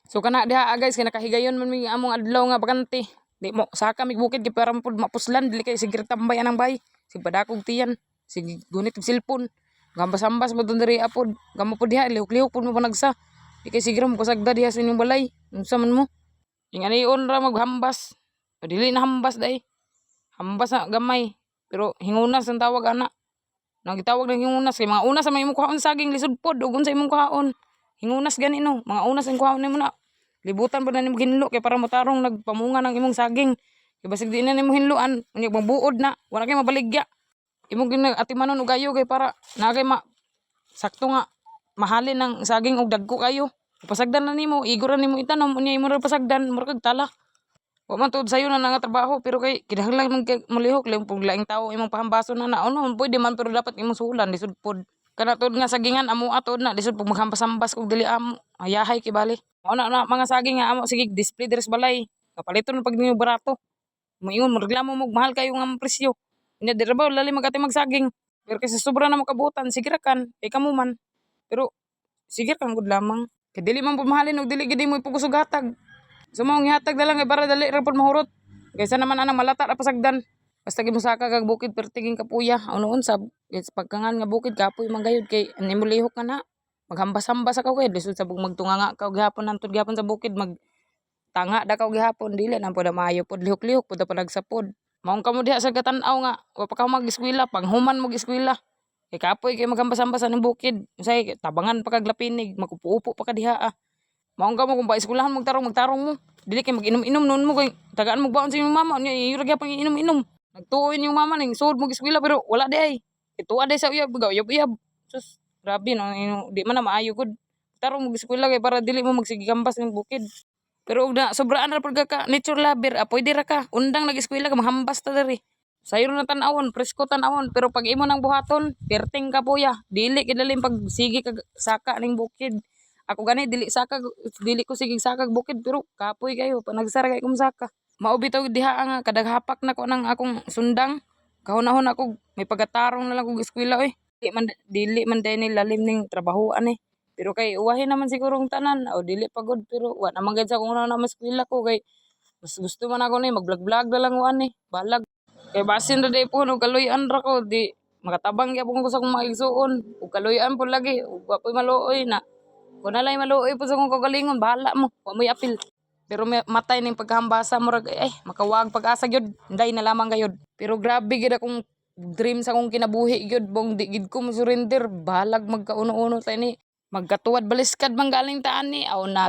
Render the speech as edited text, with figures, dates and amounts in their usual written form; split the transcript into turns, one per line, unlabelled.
So kana diha guys kay nakahigayon man mi among adlaw nga bakante. Di mo saka mig bukid kay para pud mapuslan dili kay sige tambay anang bay. Sig padakog tiyan, sig gunit og cellphone. Gambas-ambas mo dun diri apod. Gamo pud diha lihok-lihok pud mo panagsa. Di kay siguro mo kasagda diha sa inyong balay. Unsa man mo? Ingani-on ra maghambas. Dili na hambas dai. Hambas na gamay. Pero hingunas ang tawag ana. Nang gitawag ng hingunas kay mga unas sa may imong kuhaon saging lisod pod ug unsa imong kuhaon. Hingunas gani no, mga unas ang kuhaon nimo na. Libutan po na nimo ginlo kay para motarong nagpamunga ng imong saging. Kay basig di na nimo hinluan, unya magbuod na, wala kay mabaligya. Imong ginatimanon og gayo kay para na kay sakto nga mahalin ng saging og dagko kayo. Pasagdan na nimo, igoran nimo itanom unya imo ra pasagdan, mura kag tala. Wa man tud sayo na nga trabaho pero kay kinahanglan man mulihok lang pug laing tawo imong pahambason na ano pwede man pero dapat imong sulan lisod pod. Kana tud nga sagingan amo atod na lisod pug maghambas-hambas kog dili amo. Ayahay kay bali. Mao na mga saging nga amo sige display diri sa balay. Kapaliton pag nimo barato. Moingon mo reklamo mo mahal kayo nga presyo. Nya dira ba lali magati magsaging. Pero kasi sobra na mo kabutan sige ra kan kay kamo man. Pero sige kan gud lamang. Kay dili man pud mahalin og dili gid mo ipugos og hatag. So mao gihatag na lang kay para dali ra pud mahurot. Kaysa naman anang malata ra pasagdan. Basta gimusaka kag bukid pertiging kapuya. Unoon sab pagkangan nga bukid kapoy man gayud kay nimo lihok ka na. Maghambas-hambas ako kay lisod sa magtunganga ka gihapon nantod gihapon sa bukid tanga da ka gihapon dili na pud maayo pud lihok-lihok pud panagsapod. Maong kamo diha sa katanaw nga wa pa ka mag-eskwela panghuman mo eskwela. Kay kapoy kay maghambas-hambas sa bukid. Unsay tabangan pa kag lapinig makupo-upo pa ka diha. Maong kamo kung ba eskwelahan magtarong mo. Dili kay mag-inom-inom noon mo kay tagaan mo baon sa imong mama nya ira gyapon inom-inom. Nagtuoy yung mama ning suod mo eskwela pero wala di ay. Ituwa di sa uyab uyab. Sus grabe no di man na maayo gud. Tarong mo eskwela kay para dili mo magsigigambas ning bukid. Pero og na sobraan ra pud ka nature lover pwede ra ka undang nag-eskwela ka mahambas ta diri. Sayo na tan-awon presko tan-awon pero pag imo nang buhaton perting ka puya dili kidaling pag sige kag saka ning bukid. Ako gani dili ko sige saka bukid pero kapoy kayo panagsara kay kum saka. Mao bitaw diha nga kadaghapak na ko nang akong sundang. Kahunahon ako may pagatarong na lang kog eskwela oy. Dili man dai lalim ning trabahoan eh. Pero kay uwahin naman sigurong tanan o dili pagod pero wa naman gid sa kung na eskwela ko kay mas gusto man ako ni mag-vlog na lang uan eh. Balag. Kay basin ra day po no kaloy-an ra ko di makatabang gyapon ko sa akong mga igsuon. Ug kaloy-an po lagi ug wa poy maluoy na. Kung nalay maluoy po sa akong kagalingon bahala mo. Wa mo'y apil. Pero matay ning paghambasa mo makawag pag-asa gyud nday na lamang gayud. Pero grabe gid akong dream sa akong kinabuhi gyud bong di gid ko mo surrender balag magkauno-uno ta ni magkatuwad baliskad man galing taan ni aw na